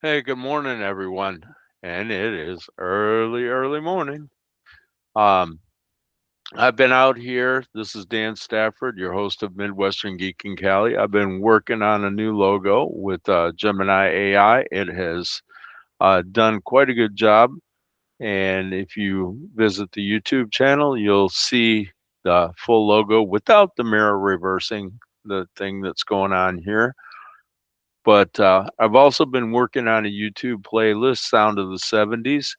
Hey, good morning, everyone. And it is early, early morning. Um, I've been out here. This is Dan Stafford, your host of Midwestern Geek in Cali. I've been working on a new logo with Gemini AI. It has done quite a good job. And if you visit the YouTube channel, you'll see the full logo without the mirror reversing, the thing that's going on here. But I've also been working on a YouTube playlist, Sound of the 70s.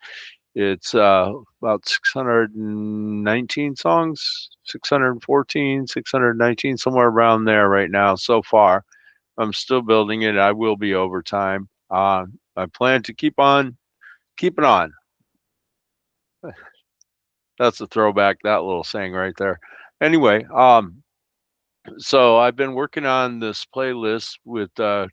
It's about 619 songs, 614, 619, somewhere around there right now so far. I'm still building it. I will be over time. I plan to keep on keeping on. That's a throwback, that little saying right there. Anyway, so I've been working on this playlist with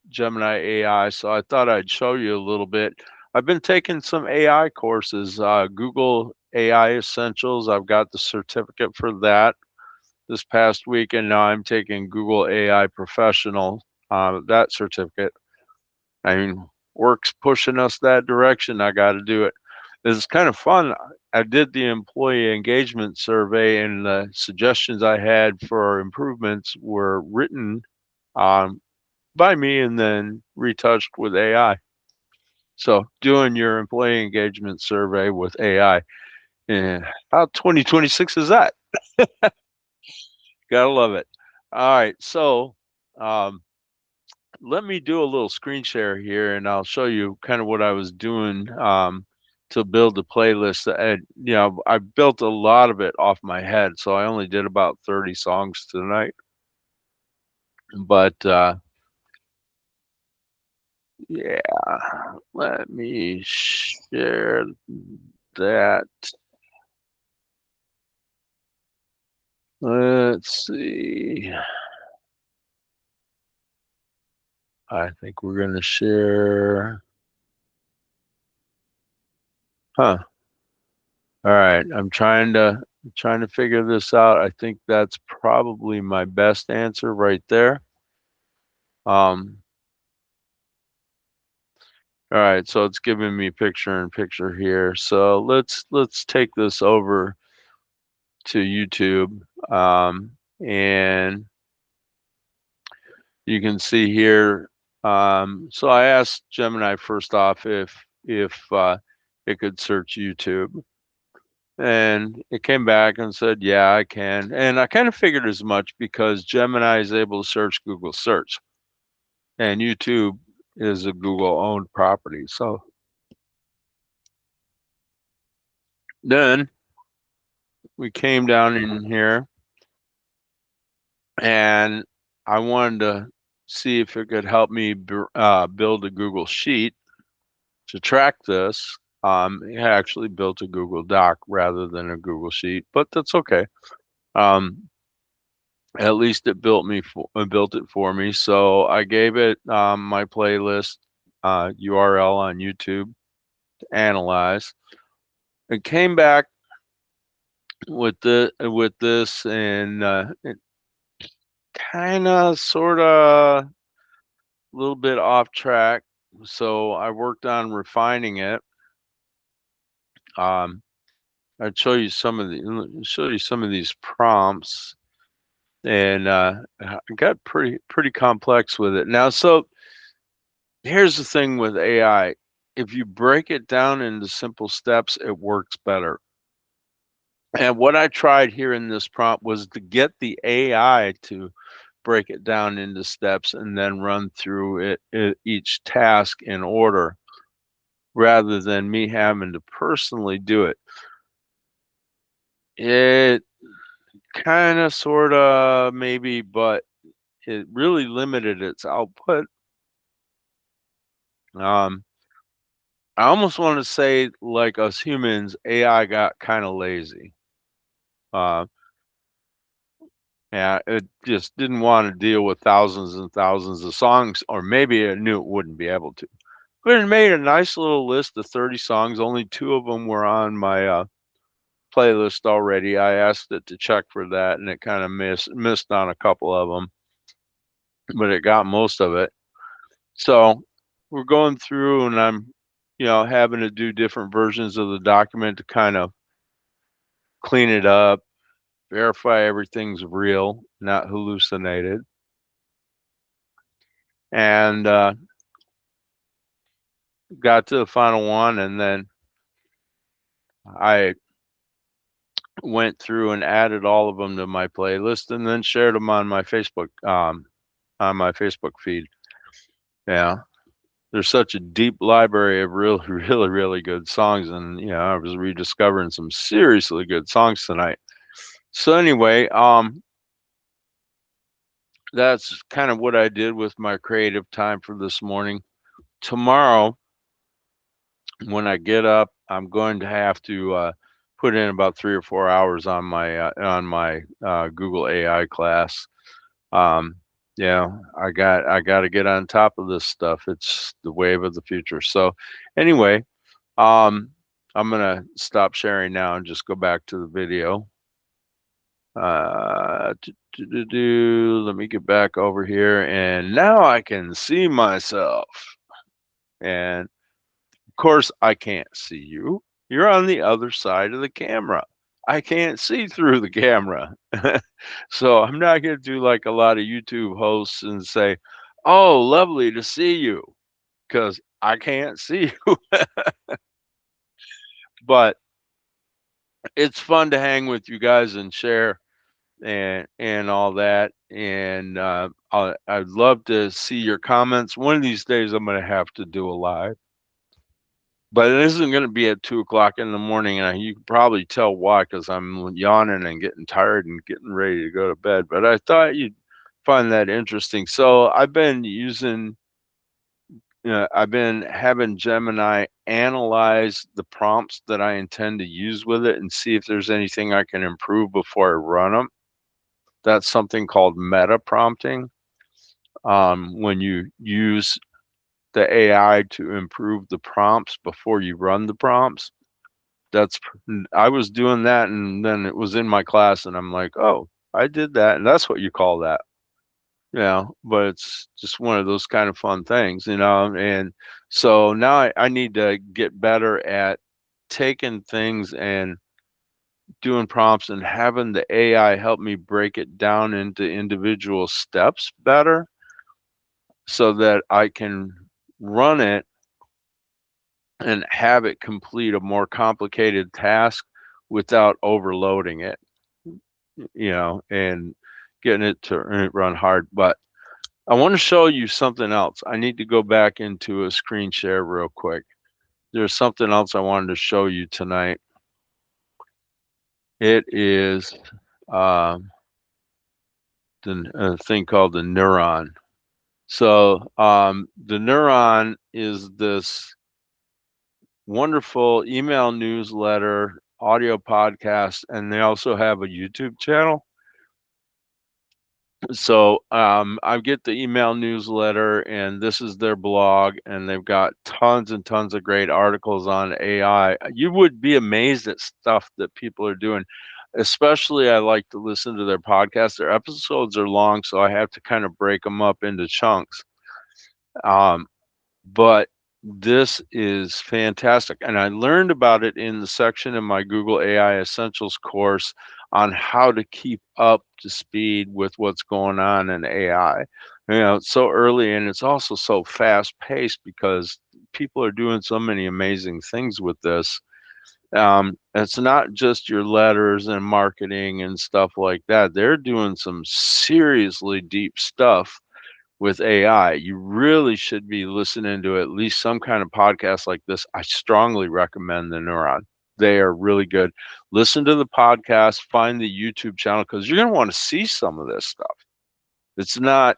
Gemini AI, so I thought I'd show you a little bit. I've been taking some AI courses, Google AI Essentials. I've got the certificate for that this past week, and now I'm taking Google AI Professional, that certificate. I mean, work's pushing us that direction. I got to do it. It's kind of fun. I did the employee engagement survey, and the suggestions I had for improvements were written um, by me and then retouched with AI. So, doing your employee engagement survey with AI, and how 2026 is that? Gotta love it. All right, so um, let me do a little screen share here, and I'll show you kind of what I was doing to build the playlist. And I built a lot of it off my head, so I only did about 30 songs tonight. But yeah, let me share that. Let's see. I think we're gonna share. Huh. All right. I'm trying to figure this out. I think that's probably my best answer right there. Um, all right, so it's giving me picture in picture here. So let's take this over to YouTube. And you can see here. So I asked Gemini first off if it could search YouTube. And it came back and said, yeah, I can. And I kind of figured as much because Gemini is able to search Google search and YouTube is a Google owned property. So then we came down in here and I wanted to see if it could help me build a Google sheet to track this. It actually built a Google Doc rather than a Google sheet, but that's okay. Um, At least it built it for me. So I gave it my playlist URL on YouTube to analyze. It came back with this, and it kind of, sort of, a little bit off track. So I worked on refining it. Um, I'd show you some of these prompts, and I got pretty complex with it now. So here's the thing with AI. If you break it down into simple steps, it works better. And what I tried here in this prompt was to get the AI to break it down into steps and then run through each task in order rather than me having to personally do it. It kind of, sort of, maybe, but it really limited its output. Um, I almost want to say, like us humans, AI got kind of lazy. Uh, yeah, it just didn't want to deal with thousands and thousands of songs, or maybe it knew it wouldn't be able to. But it made a nice little list of 30 songs. Only two of them were on my playlist already. I asked it to check for that, and it kind of missed on a couple of them, but it got most of it. So we're going through and I'm, having to do different versions of the document to kind of clean it up, verify everything's real, not hallucinated. And got to the final one, and then I went through and added all of them to my playlist, and then shared them on my Facebook feed. Yeah, there's such a deep library of really, really, really good songs, and I was rediscovering some seriously good songs tonight. So anyway, that's kind of what I did with my creative time for this morning. Tomorrow, when I get up, I'm going to have to put in about 3 or 4 hours on my Google AI class. Um, I got to get on top of this stuff. It's the wave of the future. So, anyway, I'm gonna stop sharing now and just go back to the video. Let me get back over here, and now I can see myself. And of course, I can't see you. You're on the other side of the camera. I can't see through the camera. So I'm not going to do like a lot of YouTube hosts and say, "Oh, lovely to see you," because I can't see you. But it's fun to hang with you guys and share and all that. And I'd love to see your comments. One of these days, I'm going to have to do a live. But it isn't going to be at 2 o'clock in the morning, and you can probably tell why, because I'm yawning and getting tired and getting ready to go to bed. But I thought you'd find that interesting. So I've been having Gemini analyze the prompts that I intend to use with it and see if there's anything I can improve before I run them. That's something called meta prompting. When you use the AI to improve the prompts before you run the prompts. That's I was doing that, and then it was in my class, and I'm like, "Oh, I did that," and that's what you call that. But it's just one of those kind of fun things, and so now I need to get better at taking things and doing prompts and having the AI help me break it down into individual steps better so that I can run it and have it complete a more complicated task without overloading it, and getting it to run hard. But I want to show you something else. I need to go back into a screen share real quick. There's something else I wanted to show you tonight. It is a thing called the neuron. So the neuron is this wonderful email newsletter, audio podcast, and they also have a YouTube channel. So I get the email newsletter, and this is their blog, and they've got tons and tons of great articles on AI. You would be amazed at stuff that people are doing. Especially, I like to listen to their podcasts. Their episodes are long, so I have to kind of break them up into chunks. Um, but this is fantastic. And I learned about it in the section in my Google AI Essentials course on how to keep up to speed with what's going on in AI. It's so early, and it's also so fast paced because people are doing so many amazing things with this. It's not just your letters and marketing and stuff like that. They're doing some seriously deep stuff with AI. You really should be listening to at least some kind of podcast like this. I strongly recommend the Neuron. They are really good. Listen to the podcast, find the YouTube channel, because you're going to want to see some of this stuff. It's not,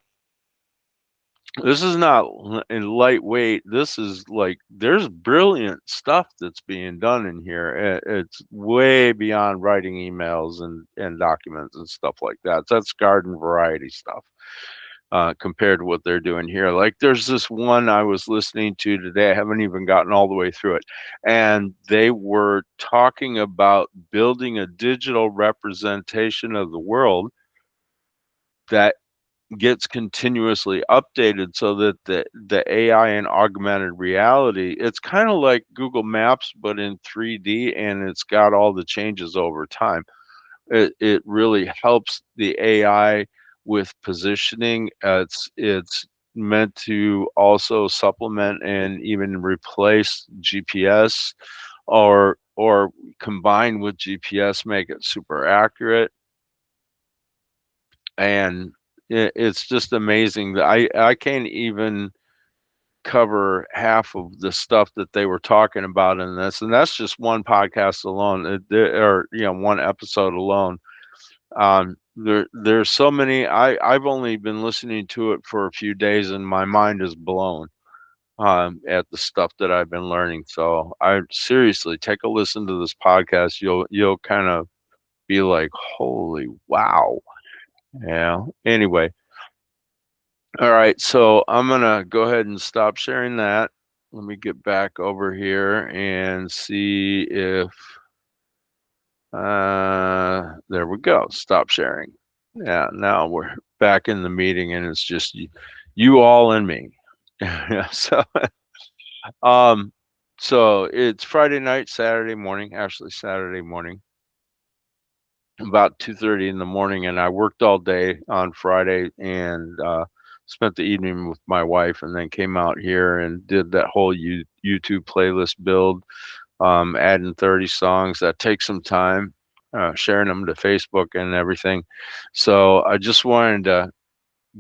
this is not in lightweight. This is like, there's brilliant stuff that's being done in here. It's way beyond writing emails and documents and stuff like that. That's garden variety stuff. Compared to what they're doing here. Like there's this one I was listening to today. I haven't even gotten all the way through it. And they were talking about building a digital representation of the world that gets continuously updated so that the AI and augmented reality, it's kind of like Google Maps but in 3D, and it's got all the changes over time. It really helps the AI with positioning. It's meant to also supplement and even replace GPS, or combine with GPS, make it super accurate. And it's just amazing that I can't even cover half of the stuff that they were talking about in this, and that's just one podcast alone, or one episode alone. There's so many. I've only been listening to it for a few days, and my mind is blown at the stuff that I've been learning. So I seriously take a listen to this podcast. You'll kind of be like, holy wow. Yeah. Anyway, all right. So I'm gonna go ahead and stop sharing that. Let me get back over here and see if there we go. Stop sharing. Yeah, now we're back in the meeting and it's just you all and me. Yeah, um so it's Friday night, Saturday morning, actually Saturday morning, about 2:30 in the morning, and I worked all day on Friday and spent the evening with my wife, and then came out here and did that whole YouTube playlist build, adding 30 songs. That takes some time, sharing them to Facebook and everything. So I just wanted to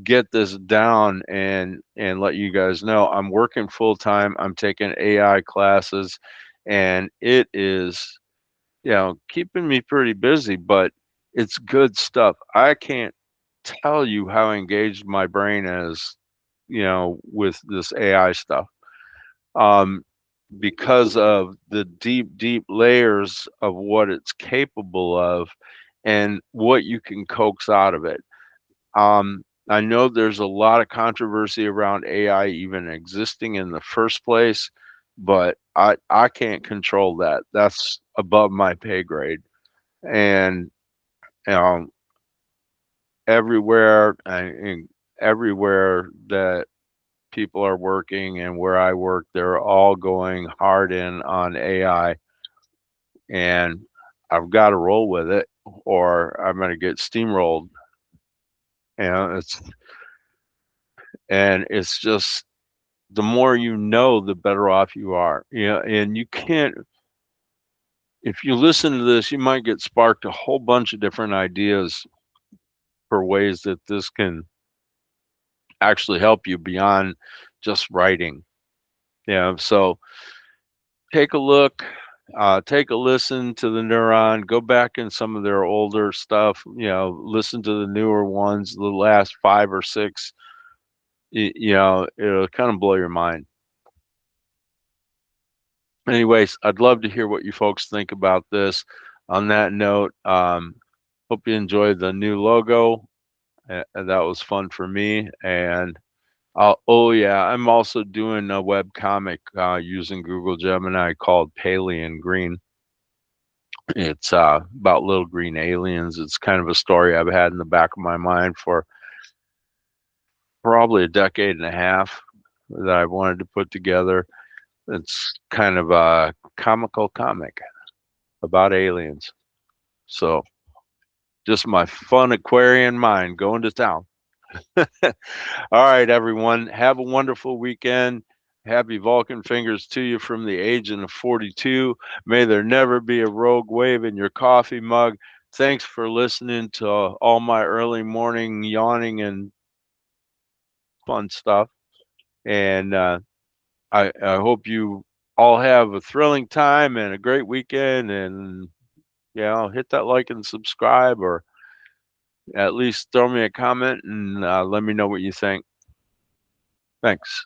get this down and let you guys know I'm working full time. I'm taking AI classes, and it is, keeping me pretty busy, but it's good stuff. I can't tell you how engaged my brain is, with this AI stuff. Um, because of the deep, deep layers of what it's capable of and what you can coax out of it. I know there's a lot of controversy around AI even existing in the first place, but I can't control that. That's above my pay grade. And you know, everywhere everywhere that people are working and where I work, they're all going hard in on AI, and I've got to roll with it, or I'm going to get steamrolled. It's it's just, the more you know, the better off you are. And you can't, if you listen to this, you might get sparked a whole bunch of different ideas for ways that this can actually help you beyond just writing. So take a look, take a listen to the Neuron, go back in some of their older stuff, listen to the newer ones, the last 5 or 6, it'll kind of blow your mind. Anyways, I'd love to hear what you folks think about this. On that note, hope you enjoyed the new logo. That was fun for me. And oh yeah, I'm also doing a web comic using Google Gemini called Paleo Green. It's about little green aliens. It's kind of a story I've had in the back of my mind for probably a decade and a half that I've wanted to put together. It's kind of a comical comic about aliens. So just my fun Aquarian mind going to town. All right, everyone. Have a wonderful weekend. Happy Vulcan fingers to you from the agent of 42. May there never be a rogue wave in your coffee mug. Thanks for listening to all my early morning yawning and fun stuff. And I hope you all have a thrilling time and a great weekend. And, hit that like and subscribe, or at least throw me a comment and let me know what you think. Thanks.